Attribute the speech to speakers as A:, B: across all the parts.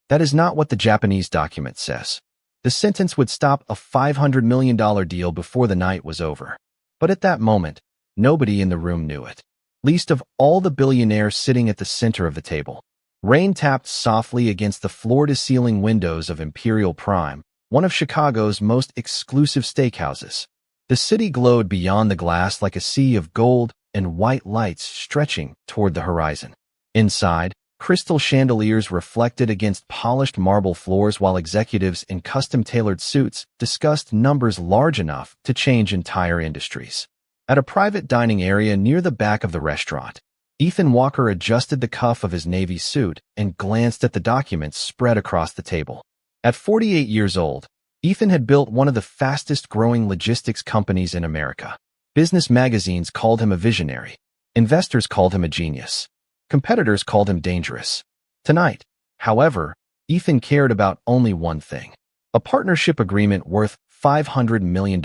A: That is not what the Japanese document says. The sentence would stop a $500 million deal before the night was over. But at that moment, nobody in the room knew it, least of all the billionaire sitting at the center of the table. Rain tapped softly against the floor-to-ceiling windows of Imperial Prime, one of Chicago's most exclusive steakhouses. The city glowed beyond the glass like a sea of gold and white lights stretching toward the horizon. Inside, crystal chandeliers reflected against polished marble floors while executives in custom-tailored suits discussed numbers large enough to change entire industries. At a private dining area near the back of the restaurant, Ethan Walker adjusted the cuff of his navy suit and glanced at the documents spread across the table. At 48 years old, Ethan had built one of the fastest-growing logistics companies in America. Business magazines called him a visionary. Investors called him a genius. Competitors called him dangerous. Tonight, however, Ethan cared about only one thing: a partnership agreement worth $500 million.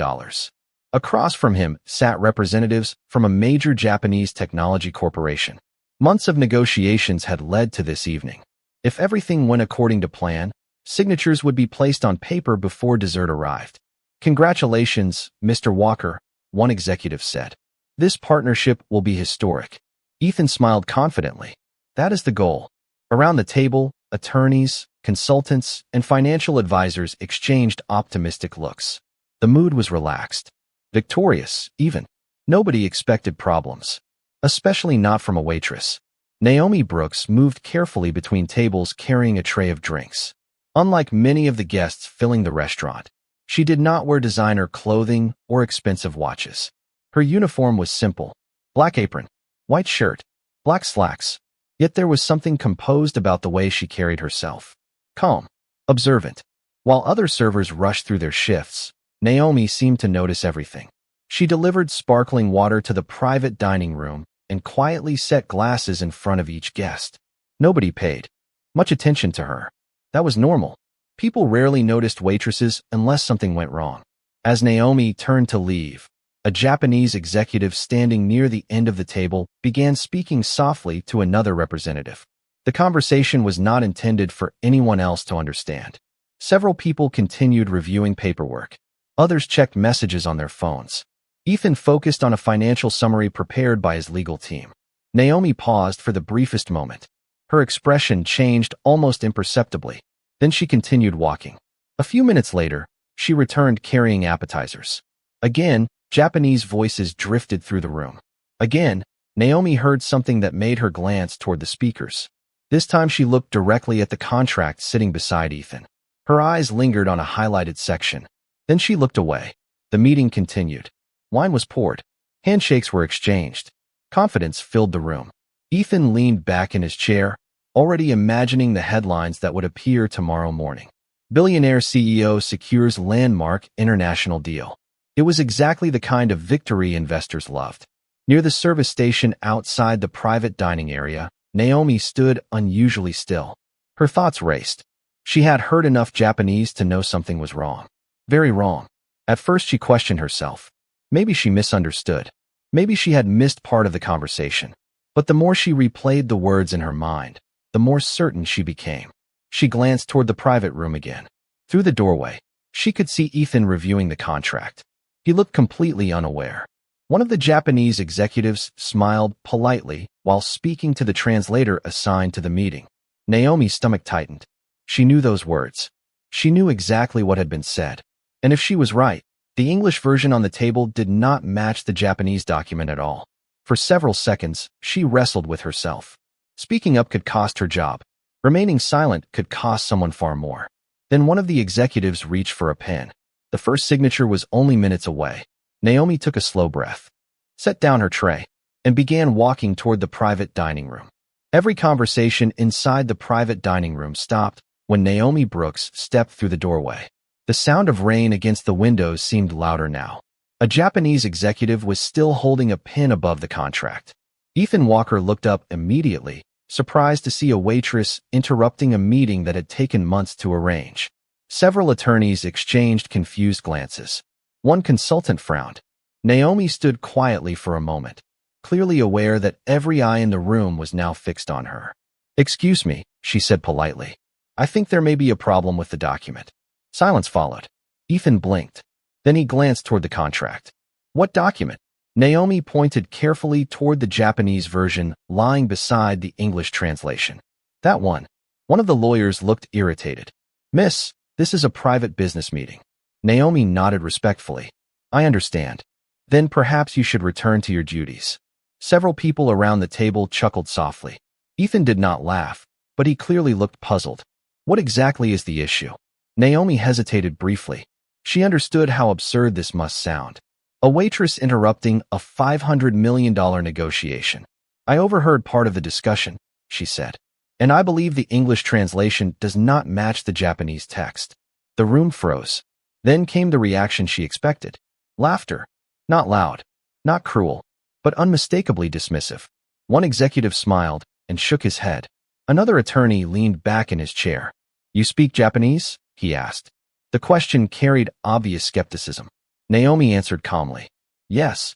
A: Across from him sat representatives from a major Japanese technology corporation. Months of negotiations had led to this evening. If everything went according to plan, signatures would be placed on paper before dessert arrived. "Congratulations, Mr. Walker," one executive said. "This partnership will be historic." Ethan smiled confidently. That is the goal. Around the table, attorneys, consultants, and financial advisors exchanged optimistic looks. The mood was relaxed. Victorious, even. Nobody expected problems. Especially not from a waitress. Naomi Brooks moved carefully between tables carrying a tray of drinks. Unlike many of the guests filling the restaurant, she did not wear designer clothing or expensive watches. Her uniform was simple: black apron, white shirt, black slacks. Yet there was something composed about the way she carried herself. Calm, observant. While other servers rushed through their shifts, Naomi seemed to notice everything. She delivered sparkling water to the private dining room and quietly set glasses in front of each guest. Nobody paid much attention to her. That was normal. People rarely noticed waitresses unless something went wrong. As Naomi turned to leave, a Japanese executive standing near the end of the table began speaking softly to another representative. The conversation was not intended for anyone else to understand. Several people continued reviewing paperwork. Others checked messages on their phones. Ethan focused on a financial summary prepared by his legal team. Naomi paused for the briefest moment. Her expression changed almost imperceptibly. Then she continued walking. A few minutes later, she returned carrying appetizers. Again, Japanese voices drifted through the room. Again, Naomi heard something that made her glance toward the speakers. This time she looked directly at the contract sitting beside Ethan. Her eyes lingered on a highlighted section. Then she looked away. The meeting continued. Wine was poured. Handshakes were exchanged. Confidence filled the room. Ethan leaned back in his chair, already imagining the headlines that would appear tomorrow morning. Billionaire CEO secures landmark international deal. It was exactly the kind of victory investors loved. Near the service station outside the private dining area, Naomi stood unusually still. Her thoughts raced. She had heard enough Japanese to know something was wrong. Very wrong. At first she questioned herself. Maybe she misunderstood. Maybe she had missed part of the conversation. But the more she replayed the words in her mind, the more certain she became. She glanced toward the private room again. Through the doorway, she could see Ethan reviewing the contract. He looked completely unaware. One of the Japanese executives smiled politely while speaking to the translator assigned to the meeting. Naomi's stomach tightened. She knew those words. She knew exactly what had been said. And if she was right, the English version on the table did not match the Japanese document at all. For several seconds, she wrestled with herself. Speaking up could cost her job. Remaining silent could cost someone far more. Then one of the executives reached for a pen. The first signature was only minutes away. Naomi took a slow breath, set down her tray, and began walking toward the private dining room. Every conversation inside the private dining room stopped when Naomi Brooks stepped through the doorway. The sound of rain against the windows seemed louder now. A Japanese executive was still holding a pen above the contract. Ethan Walker looked up immediately, surprised to see a waitress interrupting a meeting that had taken months to arrange. Several attorneys exchanged confused glances. One consultant frowned. Naomi stood quietly for a moment, clearly aware that every eye in the room was now fixed on her. "Excuse me," she said politely. I think there may be a problem with the document. Silence followed. Ethan blinked. Then he glanced toward the contract. What document? Naomi pointed carefully toward the Japanese version lying beside the English translation. That one. One of the lawyers looked irritated. Miss, this is a private business meeting. Naomi nodded respectfully. I understand. Then perhaps you should return to your duties. Several people around the table chuckled softly. Ethan did not laugh, but he clearly looked puzzled. What exactly is the issue? Naomi hesitated briefly. She understood how absurd this must sound. A waitress interrupting a $500 million negotiation. I overheard part of the discussion, she said. And I believe the English translation does not match the Japanese text. The room froze. Then came the reaction she expected. Laughter. Not loud, not cruel, but unmistakably dismissive. One executive smiled and shook his head. Another attorney leaned back in his chair. You speak Japanese? He asked. The question carried obvious skepticism. Naomi answered calmly. Yes.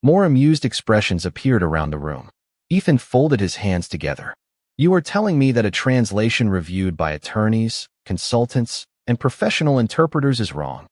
A: More amused expressions appeared around the room. Ethan folded his hands together. You are telling me that a translation reviewed by attorneys, consultants, and professional interpreters is wrong.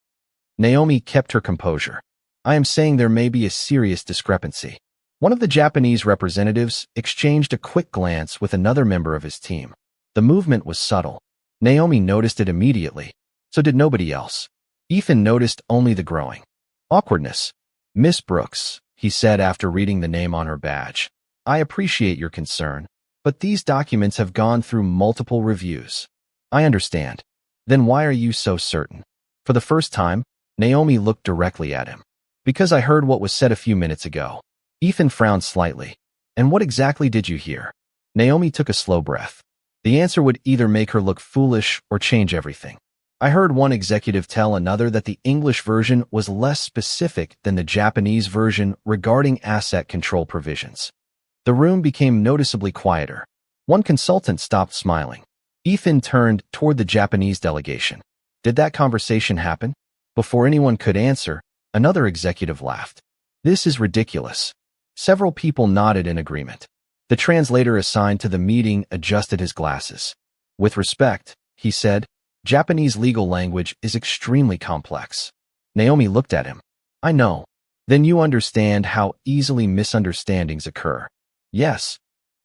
A: Naomi kept her composure. I am saying there may be a serious discrepancy. One of the Japanese representatives exchanged a quick glance with another member of his team. The movement was subtle. Naomi noticed it immediately. So did nobody else. Ethan noticed only the growing awkwardness. Miss Brooks, he said after reading the name on her badge. I appreciate your concern, but these documents have gone through multiple reviews. I understand. Then why are you so certain? For the first time, Naomi looked directly at him. Because I heard what was said a few minutes ago. Ethan frowned slightly. And what exactly did you hear? Naomi took a slow breath. The answer would either make her look foolish or change everything. I heard one executive tell another that the English version was less specific than the Japanese version regarding asset control provisions. The room became noticeably quieter. One consultant stopped smiling. Ethan turned toward the Japanese delegation. Did that conversation happen? Before anyone could answer, another executive laughed. This is ridiculous. Several people nodded in agreement. The translator assigned to the meeting adjusted his glasses. With respect, he said, Japanese legal language is extremely complex. Naomi looked at him. I know. Then you understand how easily misunderstandings occur. Yes.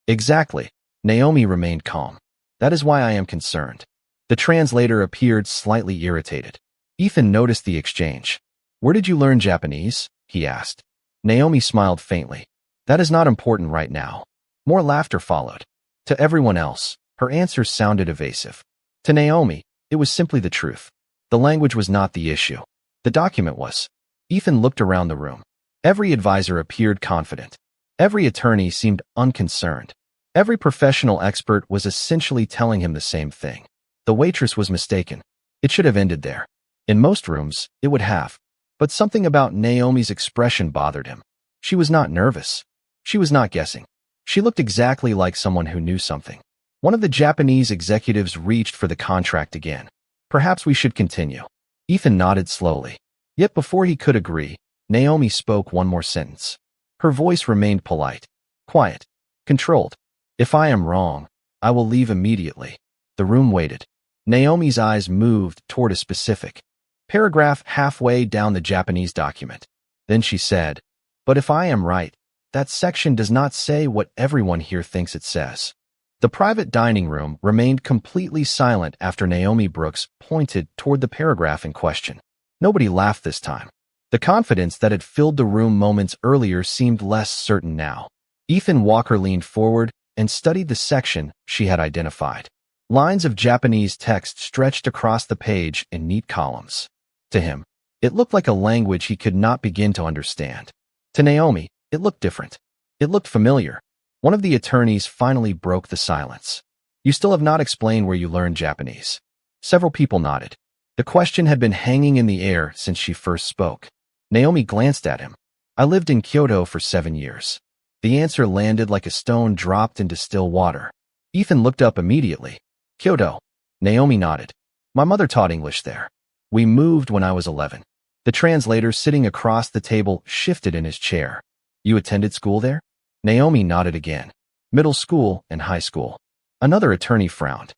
A: Exactly. Naomi remained calm. That is why I am concerned. The translator appeared slightly irritated. Ethan noticed the exchange. Where did you learn Japanese? He asked. Naomi smiled faintly. That is not important right now. More laughter followed. To everyone else, her answers sounded evasive. To Naomi, it was simply the truth. The language was not the issue. The document was. Ethan looked around the room. Every advisor appeared confident. Every attorney seemed unconcerned. Every professional expert was essentially telling him the same thing. The waitress was mistaken. It should have ended there. In most rooms, it would have. But something about Naomi's expression bothered him. She was not nervous. She was not guessing. She looked exactly like someone who knew something. One of the Japanese executives reached for the contract again. Perhaps we should continue. Ethan nodded slowly. Yet before he could agree, Naomi spoke one more sentence. Her voice remained polite, quiet, controlled. If I am wrong, I will leave immediately. The room waited. Naomi's eyes moved toward a specific paragraph halfway down the Japanese document. Then she said, but if I am right, that section does not say what everyone here thinks it says. The private dining room remained completely silent after Naomi Brooks pointed toward the paragraph in question. Nobody laughed this time. The confidence that had filled the room moments earlier seemed less certain now. Ethan Walker leaned forward and studied the section she had identified. Lines of Japanese text stretched across the page in neat columns. To him, it looked like a language he could not begin to understand. To Naomi, it looked different. It looked familiar. One of the attorneys finally broke the silence. You still have not explained where you learned Japanese. Several people nodded. The question had been hanging in the air since she first spoke. Naomi glanced at him. I lived in Kyoto for 7 years. The answer landed like a stone dropped into still water. Ethan looked up immediately. Kyoto. Naomi nodded. My mother taught English there. We moved when I was 11. The translator sitting across the table shifted in his chair. You attended school there? Naomi nodded again. Middle school and high school. Another attorney frowned.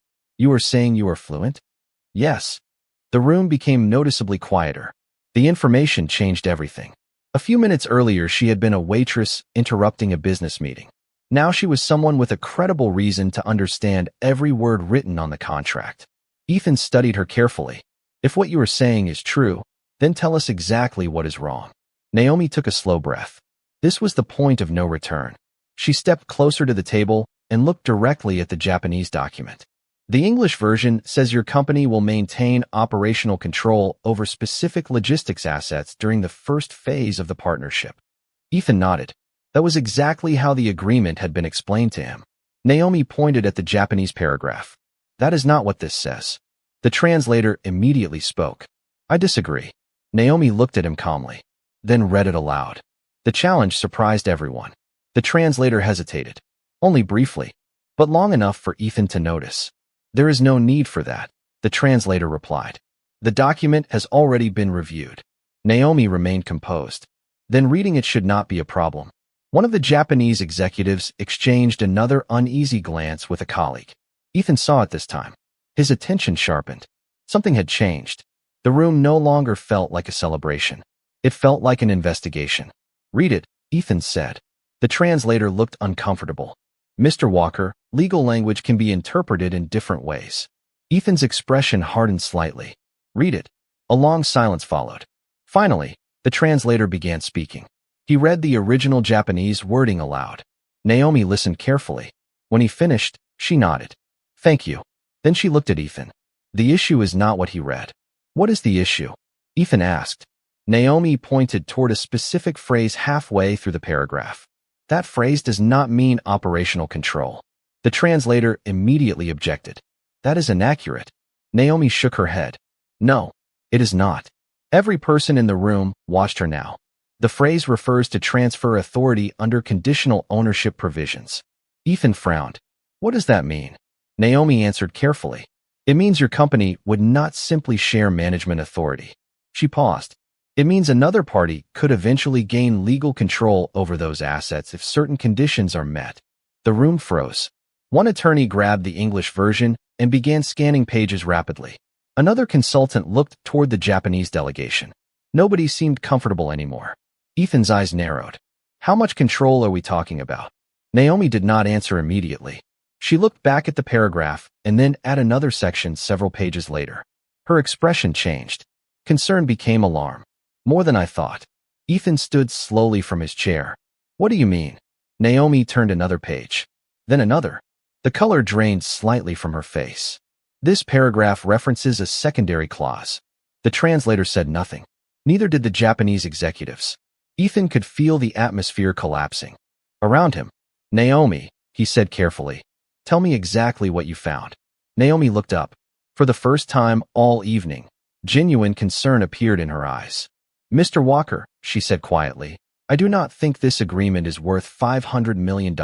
A: You are saying you are fluent? Yes. The room became noticeably quieter. The information changed everything. A few minutes earlier, she had been a waitress interrupting a business meeting. Now she was someone with a credible reason to understand every word written on the contract. Ethan studied her carefully. If what you are saying is true, then tell us exactly what is wrong. Naomi took a slow breath. This was the point of no return. She stepped closer to the table and looked directly at the Japanese document. The English version says your company will maintain operational control over specific logistics assets during the first phase of the partnership. Ethan nodded. That was exactly how the agreement had been explained to him. Naomi pointed at the Japanese paragraph. That is not what this says. The translator immediately spoke. I disagree. Naomi looked at him calmly, then read it aloud. The challenge surprised everyone. The translator hesitated, only briefly, but long enough for Ethan to notice. There is no need for that, the translator replied. The document has already been reviewed. Naomi remained composed. Then reading it should not be a problem. One of the Japanese executives exchanged another uneasy glance with a colleague. Ethan saw it this time. His attention sharpened. Something had changed. The room no longer felt like a celebration. It felt like an investigation. Read it, Ethan said. The translator looked uncomfortable. Mr. Walker, legal language can be interpreted in different ways. Ethan's expression hardened slightly. Read it. A long silence followed. Finally, the translator began speaking. He read the original Japanese wording aloud. Naomi listened carefully. When he finished, she nodded. Thank you. Then she looked at Ethan. The issue is not what he read. What is the issue? Ethan asked. Naomi pointed toward a specific phrase halfway through the paragraph. That phrase does not mean operational control. The translator immediately objected. That is inaccurate. Naomi shook her head. No, it is not. Every person in the room watched her now. The phrase refers to transfer authority under conditional ownership provisions. Ethan frowned. What does that mean? Naomi answered carefully. It means your company would not simply share management authority. She paused. It means another party could eventually gain legal control over those assets if certain conditions are met. The room froze. One attorney grabbed the English version and began scanning pages rapidly. Another consultant looked toward the Japanese delegation. Nobody seemed comfortable anymore. Ethan's eyes narrowed. How much control are we talking about? Naomi did not answer immediately. She looked back at the paragraph and then at another section several pages later. Her expression changed. Concern became alarm. More than I thought. Ethan stood slowly from his chair. What do you mean? Naomi turned another page. Then another. The color drained slightly from her face. This paragraph references a secondary clause. The translator said nothing. Neither did the Japanese executives. Ethan could feel the atmosphere collapsing. Around him. Naomi, he said carefully. Tell me exactly what you found. Naomi looked up. For the first time all evening, genuine concern appeared in her eyes. Mr. Walker, she said quietly, I do not think this agreement is worth $500 million.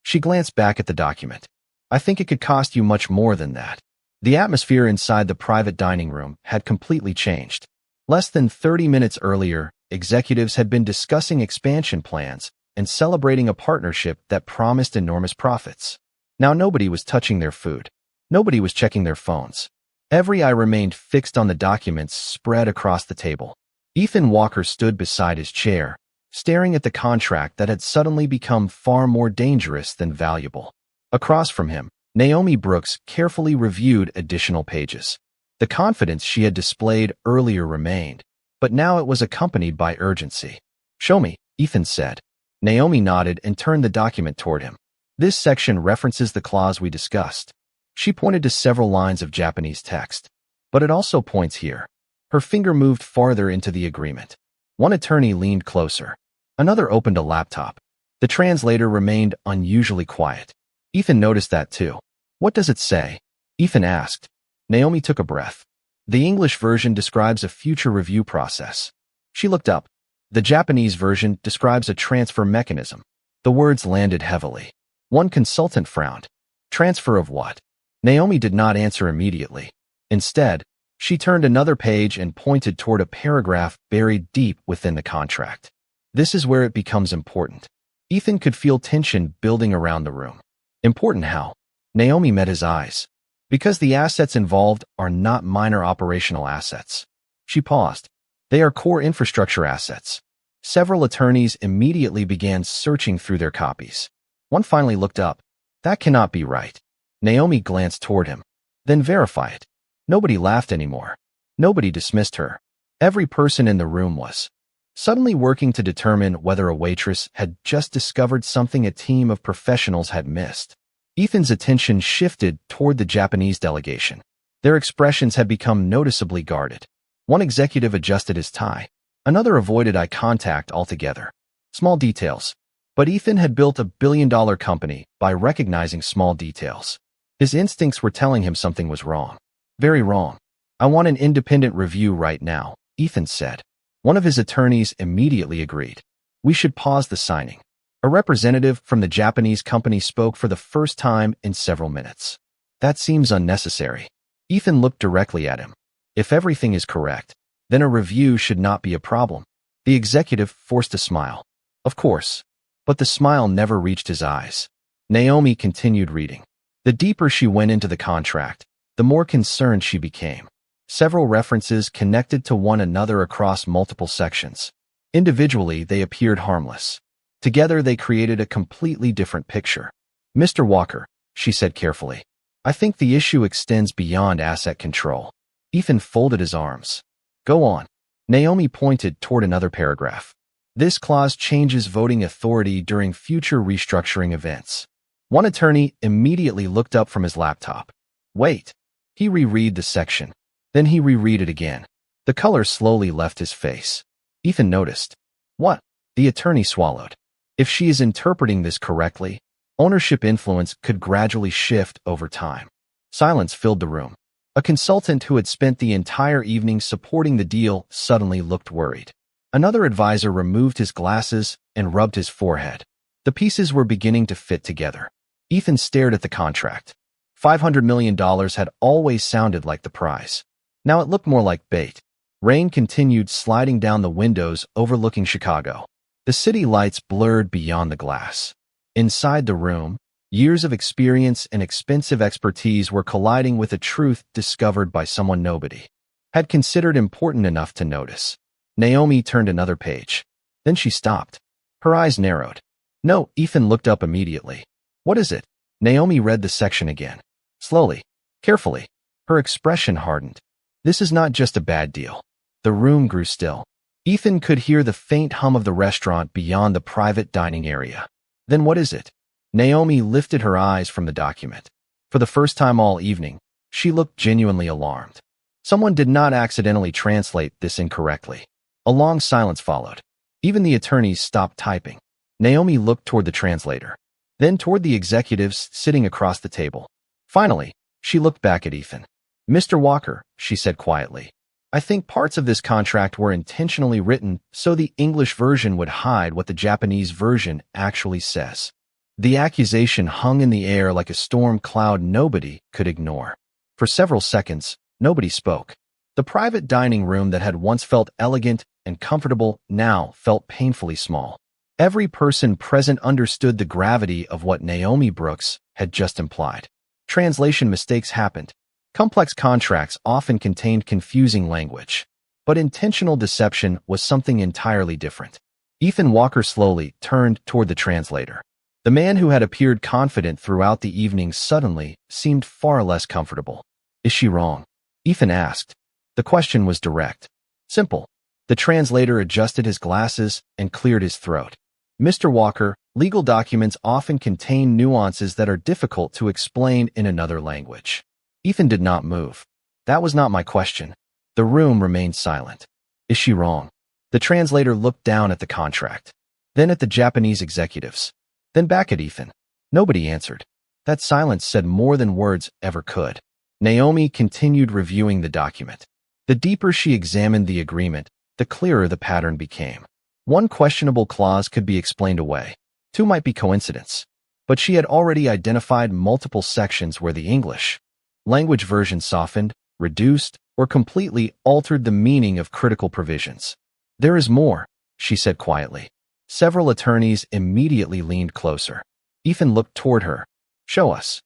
A: She glanced back at the document. I think it could cost you much more than that. The atmosphere inside the private dining room had completely changed. Less than 30 minutes earlier, executives had been discussing expansion plans and celebrating a partnership that promised enormous profits. Now nobody was touching their food. Nobody was checking their phones. Every eye remained fixed on the documents spread across the table. Ethan Walker stood beside his chair, staring at the contract that had suddenly become far more dangerous than valuable. Across from him, Naomi Brooks carefully reviewed additional pages. The confidence she had displayed earlier remained, but now it was accompanied by urgency. Show me, Ethan said. Naomi nodded and turned the document toward him. This section references the clause we discussed. She pointed to several lines of Japanese text. But it also points here. Her finger moved farther into the agreement. One attorney leaned closer. Another opened a laptop. The translator remained unusually quiet. Ethan noticed that too. What does it say? Ethan asked. Naomi took a breath. The English version describes a future review process. She looked up. The Japanese version describes a transfer mechanism. The words landed heavily. One consultant frowned. Transfer of what? Naomi did not answer immediately. Instead, she turned another page and pointed toward a paragraph buried deep within the contract. This is where it becomes important. Ethan could feel tension building around the room. Important how? Naomi met his eyes. Because the assets involved are not minor operational assets. She paused. They are core infrastructure assets. Several attorneys immediately began searching through their copies. One finally looked up. That cannot be right. Naomi glanced toward him. Then verify it. Nobody laughed anymore. Nobody dismissed her. Every person in the room was suddenly working to determine whether a waitress had just discovered something a team of professionals had missed. Ethan's attention shifted toward the Japanese delegation. Their expressions had become noticeably guarded. One executive adjusted his tie. Another avoided eye contact altogether. Small details. But Ethan had built a billion-dollar company by recognizing small details. His instincts were telling him something was wrong. Very wrong. I want an independent review right now, Ethan said. One of his attorneys immediately agreed. We should pause the signing. A representative from the Japanese company spoke for the first time in several minutes. That seems unnecessary. Ethan looked directly at him. If everything is correct, then a review should not be a problem. The executive forced a smile. Of course. But the smile never reached his eyes. Naomi continued reading. The deeper she went into the contract, the more concerned she became. Several references connected to one another across multiple sections. Individually, they appeared harmless. Together, they created a completely different picture. Mr. Walker, she said carefully, I think the issue extends beyond asset control. Ethan folded his arms. Go on. Naomi pointed toward another paragraph. This clause changes voting authority during future restructuring events. One attorney immediately looked up from his laptop. Wait. He reread the section. Then he reread it again. The color slowly left his face. Ethan noticed. What? The attorney swallowed. If she is interpreting this correctly, ownership influence could gradually shift over time. Silence filled the room. A consultant who had spent the entire evening supporting the deal suddenly looked worried. Another advisor removed his glasses and rubbed his forehead. The pieces were beginning to fit together. Ethan stared at the contract. $500 million had always sounded like the prize. Now it looked more like bait. Rain continued sliding down the windows overlooking Chicago. The city lights blurred beyond the glass. Inside the room, years of experience and expensive expertise were colliding with a truth discovered by someone nobody had considered important enough to notice. Naomi turned another page. Then she stopped. Her eyes narrowed. No, Ethan looked up immediately. What is it? Naomi read the section again. Slowly, carefully. Her expression hardened. This is not just a bad deal. The room grew still. Ethan could hear the faint hum of the restaurant beyond the private dining area. Then what is it? Naomi lifted her eyes from the document. For the first time all evening, she looked genuinely alarmed. Someone did not accidentally translate this incorrectly. A long silence followed. Even the attorneys stopped typing. Naomi looked toward the translator, then toward the executives sitting across the table. Finally, she looked back at Ethan. Mr. Walker, she said quietly, I think parts of this contract were intentionally written so the English version would hide what the Japanese version actually says. The accusation hung in the air like a storm cloud nobody could ignore. For several seconds, nobody spoke. The private dining room that had once felt elegant and comfortable now felt painfully small. Every person present understood the gravity of what Naomi Brooks had just implied. Translation mistakes happened. Complex contracts often contained confusing language. But intentional deception was something entirely different. Ethan Walker slowly turned toward the translator. The man who had appeared confident throughout the evening suddenly seemed far less comfortable. Is she wrong? Ethan asked. The question was direct. Simple. The translator adjusted his glasses and cleared his throat. Mr. Walker, legal documents often contain nuances that are difficult to explain in another language. Ethan did not move. That was not my question. The room remained silent. Is she wrong? The translator looked down at the contract, then at the Japanese executives, then back at Ethan. Nobody answered. That silence said more than words ever could. Naomi continued reviewing the document. The deeper she examined the agreement, the clearer the pattern became. One questionable clause could be explained away. Two might be coincidence. But she had already identified multiple sections where the English language version softened, reduced, or completely altered the meaning of critical provisions. There is more, she said quietly. Several attorneys immediately leaned closer. Ethan looked toward her. Show us.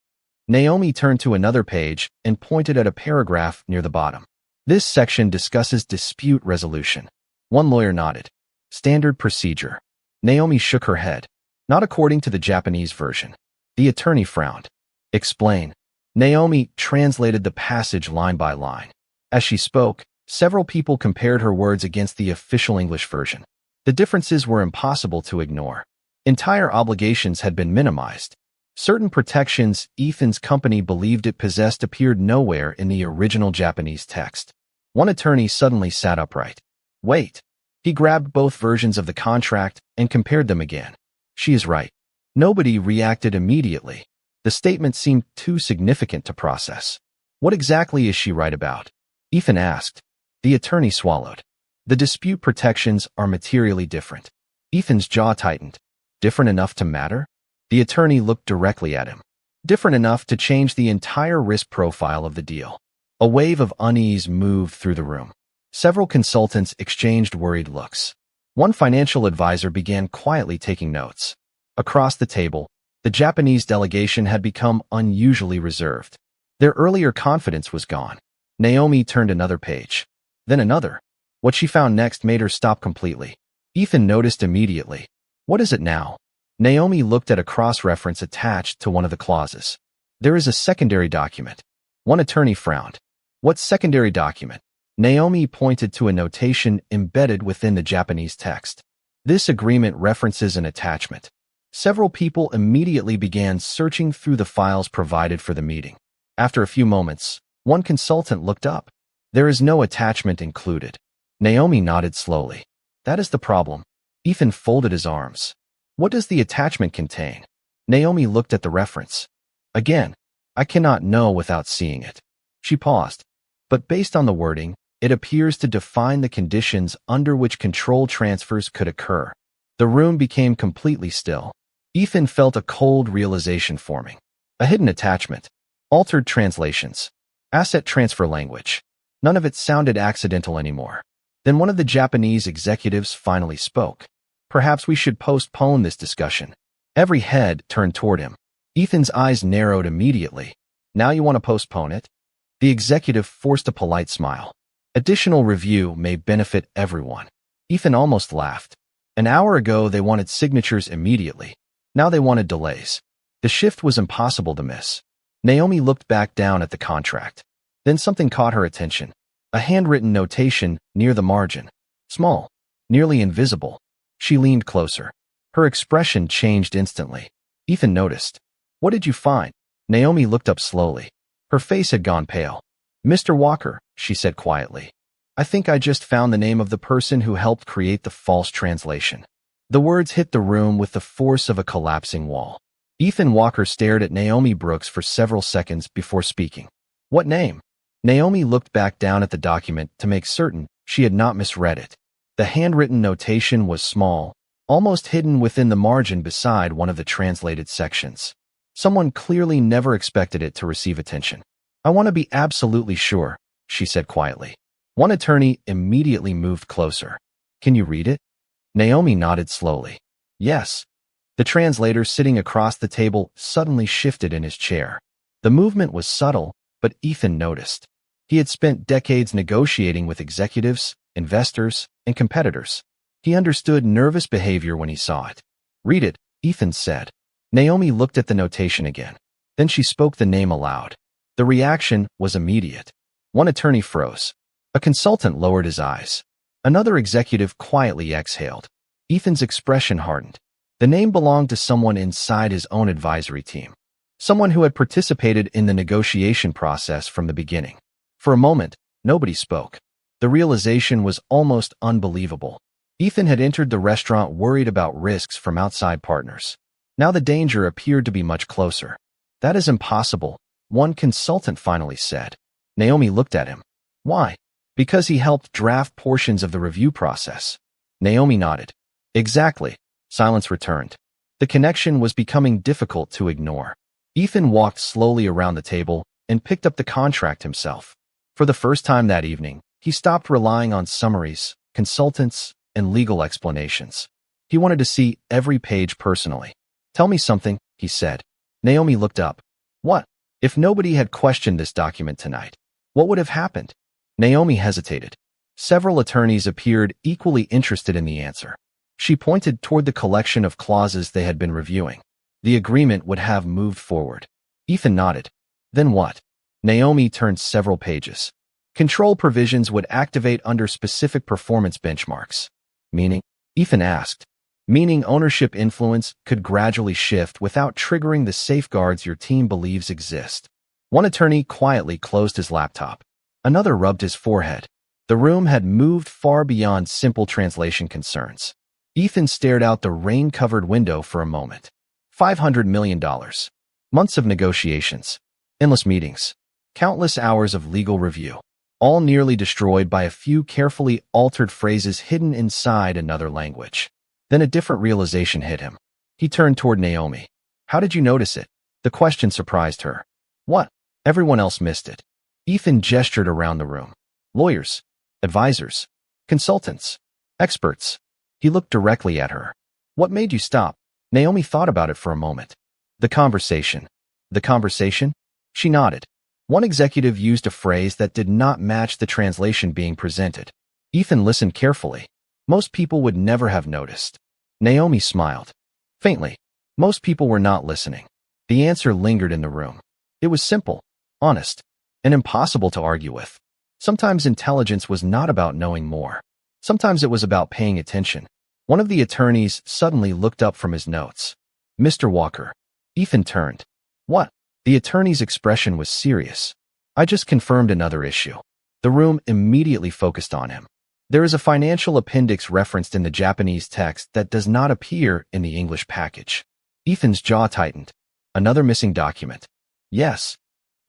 A: Naomi turned to another page and pointed at a paragraph near the bottom. This section discusses dispute resolution. One lawyer nodded. Standard procedure. Naomi shook her head. Not according to the Japanese version. The attorney frowned. Explain. Naomi translated the passage line by line. As she spoke, several people compared her words against the official English version. The differences were impossible to ignore. Entire obligations had been minimized. Certain protections Ethan's company believed it possessed appeared nowhere in the original Japanese text. One attorney suddenly sat upright. Wait. He grabbed both versions of the contract and compared them again. She is right. Nobody reacted immediately. The statement seemed too significant to process. What exactly is she right about? Ethan asked. The attorney swallowed. The dispute protections are materially different. Ethan's jaw tightened. Different enough to matter? The attorney looked directly at him. Different enough to change the entire risk profile of the deal. A wave of unease moved through the room. Several consultants exchanged worried looks. One financial advisor began quietly taking notes. Across the table, the Japanese delegation had become unusually reserved. Their earlier confidence was gone. Naomi turned another page. Then another. What she found next made her stop completely. Ethan noticed immediately. What is it now? Naomi looked at a cross-reference attached to one of the clauses. There is a secondary document. One attorney frowned. What secondary document? Naomi pointed to a notation embedded within the Japanese text. This agreement references an attachment. Several people immediately began searching through the files provided for the meeting. After a few moments, one consultant looked up. There is no attachment included. Naomi nodded slowly. That is the problem. Ethan folded his arms. What does the attachment contain? Naomi looked at the reference. Again, I cannot know without seeing it. She paused. But based on the wording, it appears to define the conditions under which control transfers could occur. The room became completely still. Ethan felt a cold realization forming. A hidden attachment. Altered translations. Asset transfer language. None of it sounded accidental anymore. Then one of the Japanese executives finally spoke. Perhaps we should postpone this discussion. Every head turned toward him. Ethan's eyes narrowed immediately. Now you want to postpone it? The executive forced a polite smile. Additional review may benefit everyone. Ethan almost laughed. An hour ago they wanted signatures immediately. Now they wanted delays. The shift was impossible to miss. Naomi looked back down at the contract. Then something caught her attention. A handwritten notation near the margin. Small. Nearly invisible. She leaned closer. Her expression changed instantly. Ethan noticed. What did you find? Naomi looked up slowly. Her face had gone pale. Mr. Walker, she said quietly. I think I just found the name of the person who helped create the false translation. The words hit the room with the force of a collapsing wall. Ethan Walker stared at Naomi Brooks for several seconds before speaking. What name? Naomi looked back down at the document to make certain she had not misread it. The handwritten notation was small, almost hidden within the margin beside one of the translated sections. Someone clearly never expected it to receive attention. I want to be absolutely sure, she said quietly. One attorney immediately moved closer. Can you read it? Naomi nodded slowly. Yes. The translator sitting across the table suddenly shifted in his chair. The movement was subtle, but Ethan noticed. He had spent decades negotiating with executives, investors, and competitors. He understood nervous behavior when he saw it. Read it, Ethan said. Naomi looked at the notation again. Then she spoke the name aloud. The reaction was immediate. One attorney froze. A consultant lowered his eyes. Another executive quietly exhaled. Ethan's expression hardened. The name belonged to someone inside his own advisory team. Someone who had participated in the negotiation process from the beginning. For a moment, nobody spoke. The realization was almost unbelievable. Ethan had entered the restaurant worried about risks from outside partners. Now the danger appeared to be much closer. That is impossible, one consultant finally said. Naomi looked at him. Why? Because he helped draft portions of the review process. Naomi nodded. Exactly. Silence returned. The connection was becoming difficult to ignore. Ethan walked slowly around the table and picked up the contract himself. For the first time that evening, he stopped relying on summaries, consultants, and legal explanations. He wanted to see every page personally. Tell me something, he said. Naomi looked up. What? If nobody had questioned this document tonight, what would have happened? Naomi hesitated. Several attorneys appeared equally interested in the answer. She pointed toward the collection of clauses they had been reviewing. The agreement would have moved forward. Ethan nodded. Then what? Naomi turned several pages. Control provisions would activate under specific performance benchmarks. Meaning? Ethan asked. Meaning ownership influence could gradually shift without triggering the safeguards your team believes exist. One attorney quietly closed his laptop. Another rubbed his forehead. The room had moved far beyond simple translation concerns. Ethan stared out the rain-covered window for a moment. $500 million. Months of negotiations. Endless meetings. Countless hours of legal review. All nearly destroyed by a few carefully altered phrases hidden inside another language. Then a different realization hit him. He turned toward Naomi. How did you notice it? The question surprised her. What? Everyone else missed it. Ethan gestured around the room. Lawyers, advisors, consultants, experts. He looked directly at her. What made you stop? Naomi thought about it for a moment. The conversation. The conversation? She nodded. One executive used a phrase that did not match the translation being presented. Ethan listened carefully. Most people would never have noticed. Naomi smiled. Faintly. Most people were not listening. The answer lingered in the room. It was simple, honest, and impossible to argue with. Sometimes intelligence was not about knowing more. Sometimes it was about paying attention. One of the attorneys suddenly looked up from his notes. Mr. Walker. Ethan turned. What? The attorney's expression was serious. I just confirmed another issue. The room immediately focused on him. There is a financial appendix referenced in the Japanese text that does not appear in the English package. Ethan's jaw tightened. Another missing document. Yes.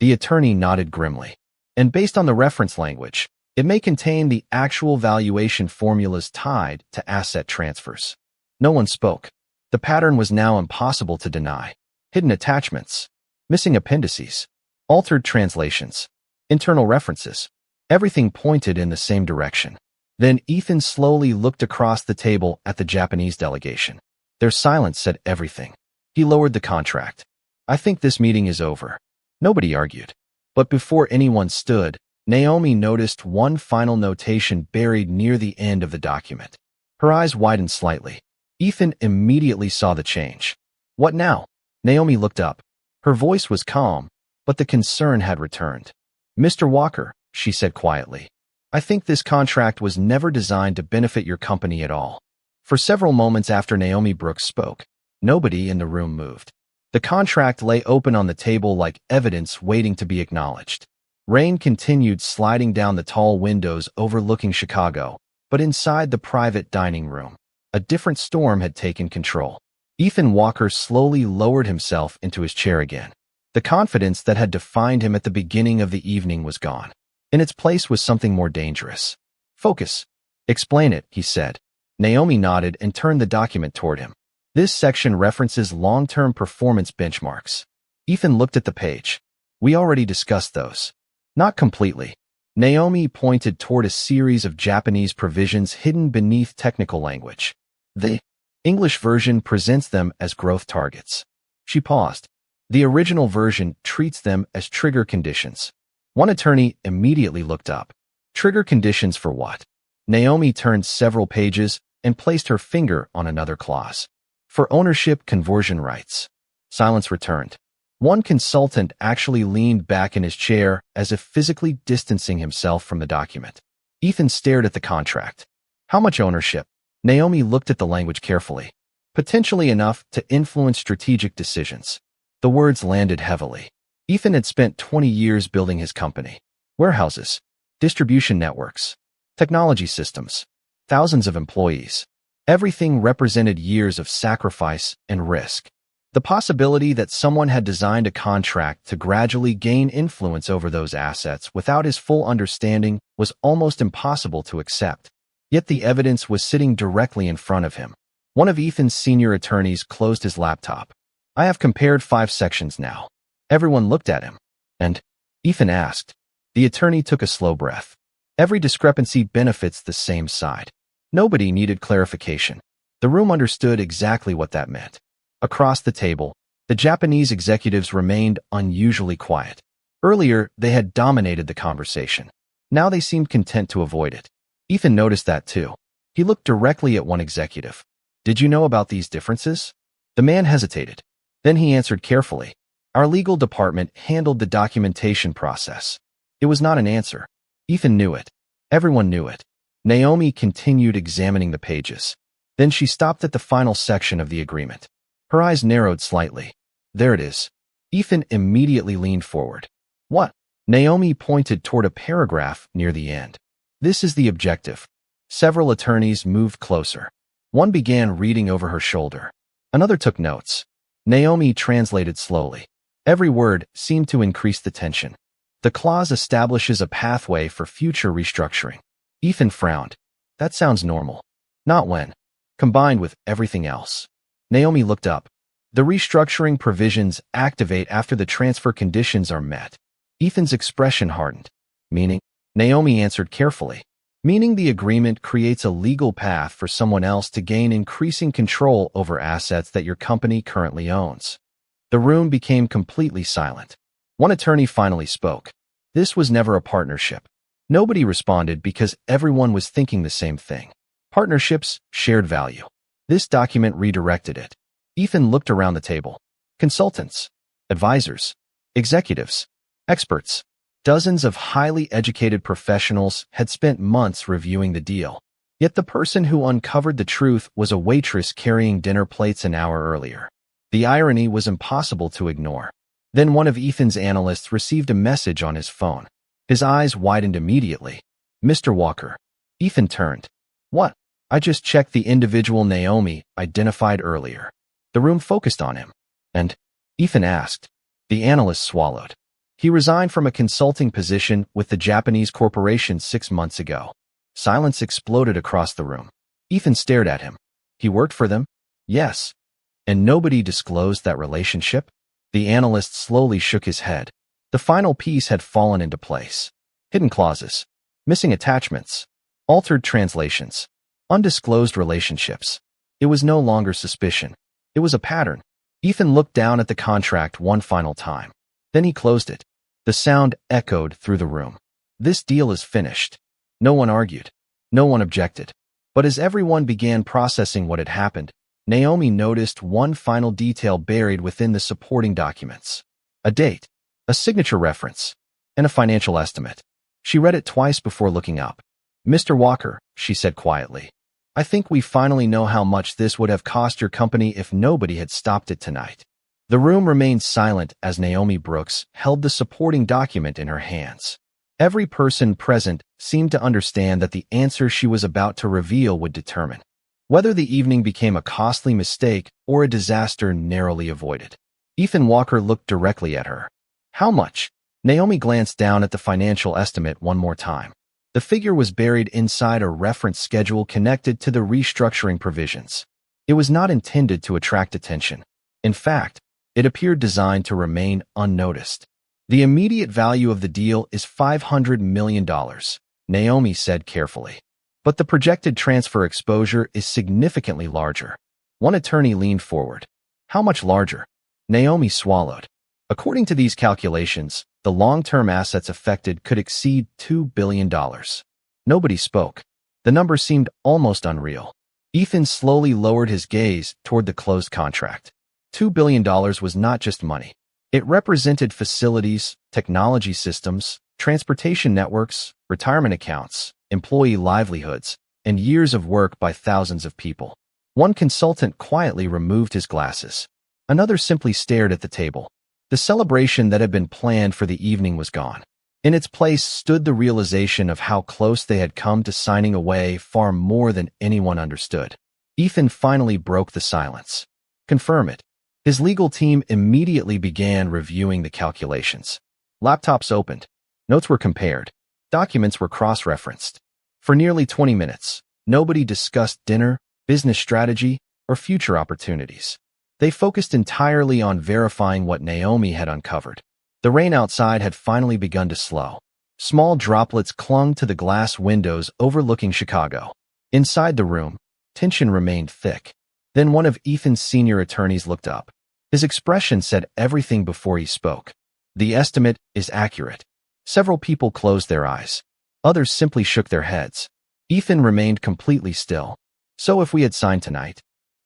A: The attorney nodded grimly. And based on the reference language, it may contain the actual valuation formulas tied to asset transfers. No one spoke. The pattern was now impossible to deny. Hidden attachments. Missing appendices, altered translations, internal references. Everything pointed in the same direction. Then Ethan slowly looked across the table at the Japanese delegation. Their silence said everything. He lowered the contract. I think this meeting is over. Nobody argued. But before anyone stood, Naomi noticed one final notation buried near the end of the document. Her eyes widened slightly. Ethan immediately saw the change. What now? Naomi looked up. Her voice was calm, but the concern had returned. Mr. Walker, she said quietly, I think this contract was never designed to benefit your company at all. For several moments after Naomi Brooks spoke, nobody in the room moved. The contract lay open on the table like evidence waiting to be acknowledged. Rain continued sliding down the tall windows overlooking Chicago, but inside the private dining room, a different storm had taken control. Ethan Walker slowly lowered himself into his chair again. The confidence that had defined him at the beginning of the evening was gone. In its place was something more dangerous. Focus. Explain it, he said. Naomi nodded and turned the document toward him. This section references long-term performance benchmarks. Ethan looked at the page. We already discussed those. Not completely. Naomi pointed toward a series of Japanese provisions hidden beneath technical language. The English version presents them as growth targets. She paused. The original version treats them as trigger conditions. One attorney immediately looked up. Trigger conditions for what? Naomi turned several pages and placed her finger on another clause. For ownership conversion rights. Silence returned. One consultant actually leaned back in his chair as if physically distancing himself from the document. Ethan stared at the contract. How much ownership? Naomi looked at the language carefully. Potentially enough to influence strategic decisions. The words landed heavily. Ethan had spent 20 years building his company. Warehouses, distribution networks, technology systems, thousands of employees. Everything represented years of sacrifice and risk. The possibility that someone had designed a contract to gradually gain influence over those assets without his full understanding was almost impossible to accept. Yet the evidence was sitting directly in front of him. One of Ethan's senior attorneys closed his laptop. I have compared 5 sections now. Everyone looked at him. And? Ethan asked. The attorney took a slow breath. Every discrepancy benefits the same side. Nobody needed clarification. The room understood exactly what that meant. Across the table, The Japanese executives remained unusually quiet. Earlier, they had dominated the conversation. Now they seemed content to avoid it. Ethan noticed that too. He looked directly at one executive. "Did you know about these differences?" The man hesitated. Then he answered carefully. "Our legal department handled the documentation process." It was not an answer. Ethan knew it. Everyone knew it. Naomi continued examining the pages. Then she stopped at the final section of the agreement. Her eyes narrowed slightly. "There it is." Ethan immediately leaned forward. "What?" Naomi pointed toward a paragraph near the end. "This is the objective." Several attorneys moved closer. One began reading over her shoulder. Another took notes. Naomi translated slowly. Every word seemed to increase the tension. "The clause establishes a pathway for future restructuring." Ethan frowned. "That sounds normal." "Not when combined with everything else." Naomi looked up. "The restructuring provisions activate after the transfer conditions are met." Ethan's expression hardened. "Meaning?" Naomi answered carefully. "Meaning the agreement creates a legal path for someone else to gain increasing control over assets that your company currently owns." The room became completely silent. One attorney finally spoke. "This was never a partnership." Nobody responded because everyone was thinking the same thing. Partnerships shared value. This document redirected it. Ethan looked around the table. Consultants, advisors, executives, experts. Dozens of highly educated professionals had spent months reviewing the deal. Yet the person who uncovered the truth was a waitress carrying dinner plates an hour earlier. The irony was impossible to ignore. Then one of Ethan's analysts received a message on his phone. His eyes widened immediately. "Mr. Walker." Ethan turned. "What?" "I just checked the individual Naomi identified earlier." The room focused on him. "And?" Ethan asked. The analyst swallowed. "He resigned from a consulting position with the Japanese corporation 6 months ago." Silence exploded across the room. Ethan stared at him. "He worked for them?" "Yes." "And nobody disclosed that relationship?" The analyst slowly shook his head. The final piece had fallen into place. Hidden clauses, missing attachments, altered translations, undisclosed relationships. It was no longer suspicion. It was a pattern. Ethan looked down at the contract one final time. Then he closed it. The sound echoed through the room. "This deal is finished." No one argued. No one objected. But as everyone began processing what had happened, Naomi noticed one final detail buried within the supporting documents. A date, a signature reference, and a financial estimate. She read it twice before looking up. "Mr. Walker," she said quietly, "I think we finally know how much this would have cost your company if nobody had stopped it tonight." The room remained silent as Naomi Brooks held the supporting document in her hands. Every person present seemed to understand that the answer she was about to reveal would determine whether the evening became a costly mistake or a disaster narrowly avoided. Ethan Walker looked directly at her. "How much?" Naomi glanced down at the financial estimate one more time. The figure was buried inside a reference schedule connected to the restructuring provisions. It was not intended to attract attention. In fact, it appeared designed to remain unnoticed. "The immediate value of the deal is $500 million, Naomi said carefully. "But the projected transfer exposure is significantly larger." One attorney leaned forward. "How much larger?" Naomi swallowed. "According to these calculations, the long-term assets affected could exceed $2 billion. Nobody spoke. The number seemed almost unreal. Ethan slowly lowered his gaze toward the closed contract. $2 billion was not just money. It represented facilities, technology systems, transportation networks, retirement accounts, employee livelihoods, and years of work by thousands of people. One consultant quietly removed his glasses. Another simply stared at the table. The celebration that had been planned for the evening was gone. In its place stood the realization of how close they had come to signing away far more than anyone understood. Ethan finally broke the silence. "Confirm it." His legal team immediately began reviewing the calculations. Laptops opened. Notes were compared. Documents were cross-referenced. For nearly 20 minutes, nobody discussed dinner, business strategy, or future opportunities. They focused entirely on verifying what Naomi had uncovered. The rain outside had finally begun to slow. Small droplets clung to the glass windows overlooking Chicago. Inside the room, tension remained thick. Then one of Ethan's senior attorneys looked up. His expression said everything before he spoke. The estimate is accurate. Several people closed their eyes. Others simply shook their heads. Ethan remained completely still. So if we had signed tonight?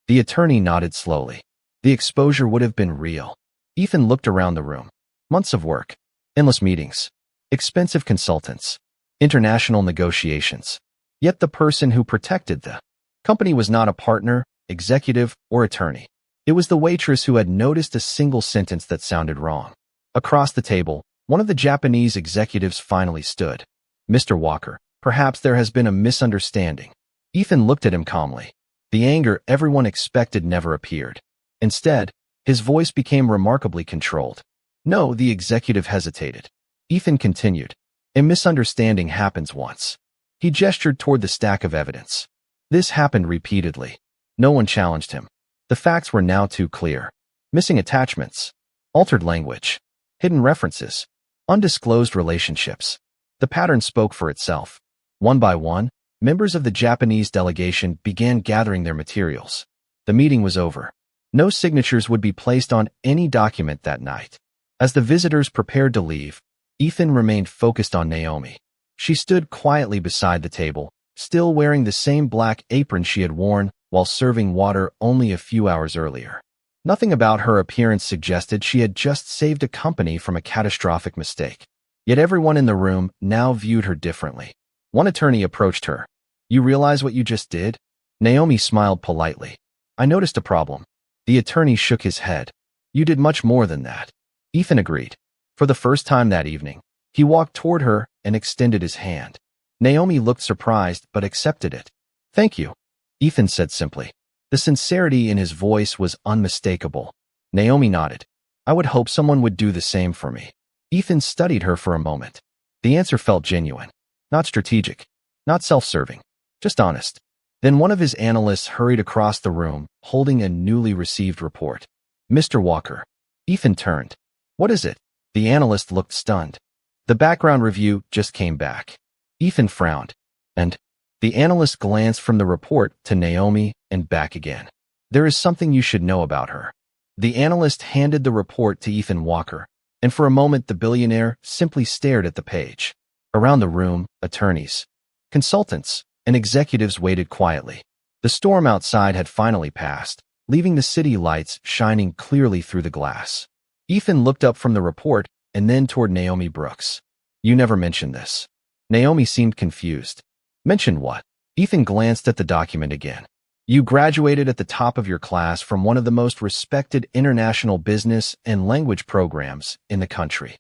A: The attorney nodded slowly. The exposure would have been real. Ethan looked around the room. Months of work. Endless meetings. Expensive consultants. International negotiations. Yet the person who protected the company was not a partner, executive, or attorney. It was the waitress who had noticed a single sentence that sounded wrong. Across the table, one of the Japanese executives finally stood. Mr. Walker, perhaps there has been a misunderstanding. Ethan looked at him calmly. The anger everyone expected never appeared. Instead, his voice became remarkably controlled. No, the executive hesitated. Ethan continued. A misunderstanding happens once. He gestured toward the stack of evidence. This happened repeatedly. No one challenged him. The facts were now too clear. Missing attachments, altered language, hidden references, undisclosed relationships. The pattern spoke for itself. One by one, members of the Japanese delegation began gathering their materials. The meeting was over. No signatures would be placed on any document that night. As the visitors prepared to leave, Ethan remained focused on Naomi. She stood quietly beside the table, still wearing the same black apron she had worn while serving water only a few hours earlier. Nothing about her appearance suggested she had just saved a company from a catastrophic mistake. Yet everyone in the room now viewed her differently. One attorney approached her. "You realize what you just did?" Naomi smiled politely. "I noticed a problem." The attorney shook his head. "You did much more than that." Ethan agreed. For the first time that evening, he walked toward her and extended his hand. Naomi looked surprised but accepted it. "Thank you," Ethan said simply. The sincerity in his voice was unmistakable. Naomi nodded. "I would hope someone would do the same for me." Ethan studied her for a moment. The answer felt genuine. Not strategic. Not self-serving. Just honest. Then one of his analysts hurried across the room, holding a newly received report. "Mr. Walker." Ethan turned. "What is it?" The analyst looked stunned. "The background review just came back." Ethan frowned. "And?" The analyst glanced from the report to Naomi and back again. "There is something you should know about her." The analyst handed the report to Ethan Walker, and for a moment the billionaire simply stared at the page. Around the room, attorneys, consultants, and executives waited quietly. The storm outside had finally passed, leaving the city lights shining clearly through the glass. Ethan looked up from the report and then toward Naomi Brooks. "You never mentioned this." Naomi seemed confused. "Mentioned what?" Ethan glanced at the document again. "You graduated at the top of your class from one of the most respected international business and language programs in the country."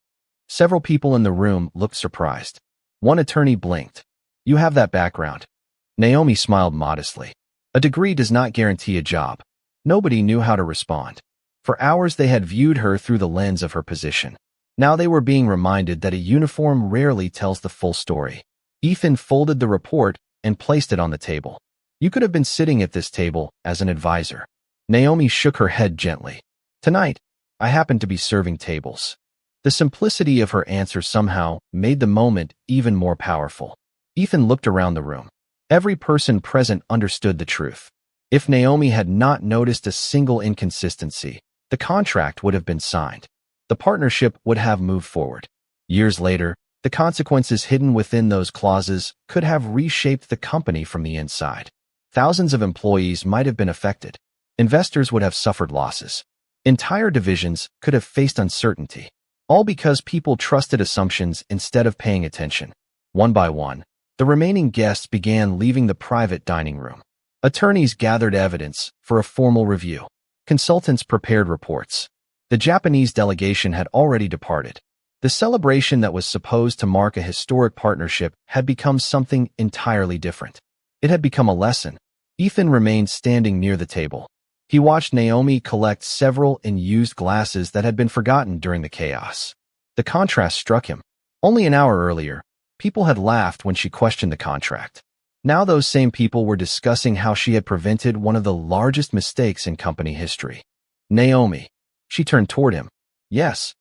A: Several people in the room looked surprised. One attorney blinked. "You have that background." Naomi smiled modestly. "A degree does not guarantee a job." Nobody knew how to respond. For hours they had viewed her through the lens of her position. Now they were being reminded that a uniform rarely tells the full story. Ethan folded the report and placed it on the table. "You could have been sitting at this table as an advisor." Naomi shook her head gently. "Tonight, I happened to be serving tables." The simplicity of her answer somehow made the moment even more powerful. Ethan looked around the room. Every person present understood the truth. If Naomi had not noticed a single inconsistency, the contract would have been signed. The partnership would have moved forward. Years later, the consequences hidden within those clauses could have reshaped the company from the inside. Thousands of employees might have been affected. Investors would have suffered losses. Entire divisions could have faced uncertainty. All because people trusted assumptions instead of paying attention. One by one, the remaining guests began leaving the private dining room. Attorneys gathered evidence for a formal review. Consultants prepared reports. The Japanese delegation had already departed. The celebration that was supposed to mark a historic partnership had become something entirely different. It had become a lesson. Ethan remained standing near the table. He watched Naomi collect several unused glasses that had been forgotten during the chaos. The contrast struck him. Only an hour earlier, people had laughed when she questioned the contract. Now those same people were discussing how she had prevented one of the largest mistakes in company history. "Naomi." She turned toward him. "Yes."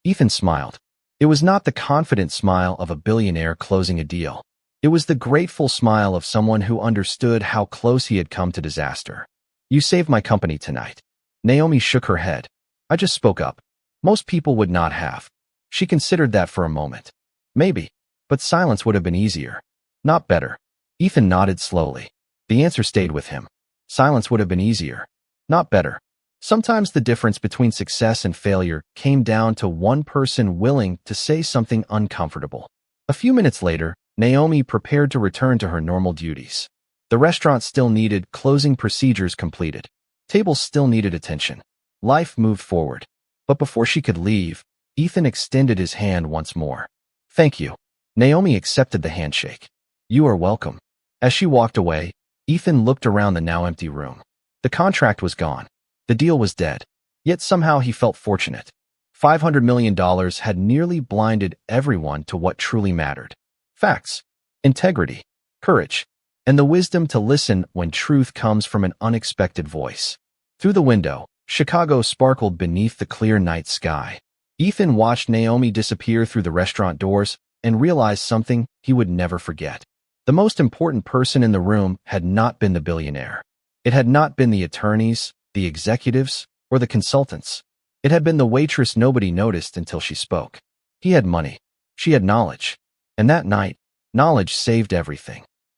A: Ethan smiled. It was not the confident smile of a billionaire closing a deal. It was the grateful smile of someone who understood how close he had come to disaster. "You saved my company tonight." Naomi shook her head. I just spoke up. Most people would not have. She considered that for a moment. Maybe, but silence would have been easier. Not better. Ethan nodded slowly. The answer stayed with him. Silence would have been easier. Not better. Sometimes the difference between success and failure came down to one person willing to say something uncomfortable. A few minutes later, Naomi prepared to return to her normal duties. The restaurant still needed closing procedures completed. Tables still needed attention. Life moved forward. But before she could leave, Ethan extended his hand once more. Thank you. Naomi accepted the handshake. You are welcome. As she walked away, Ethan looked around the now empty room. The contract was gone. The deal was dead. Yet somehow he felt fortunate. $500 million had nearly blinded everyone to what truly mattered. Facts, integrity, courage, and the wisdom to listen when truth comes from an unexpected voice. Through the window, Chicago sparkled beneath the clear night sky. Ethan watched Naomi disappear through the restaurant doors and realized something he would never forget. The most important person in the room had not been the billionaire. It had not been the attorneys, the executives, or the consultants. It had been the waitress nobody noticed until she spoke. He had money. She had knowledge. And that night, knowledge saved everything.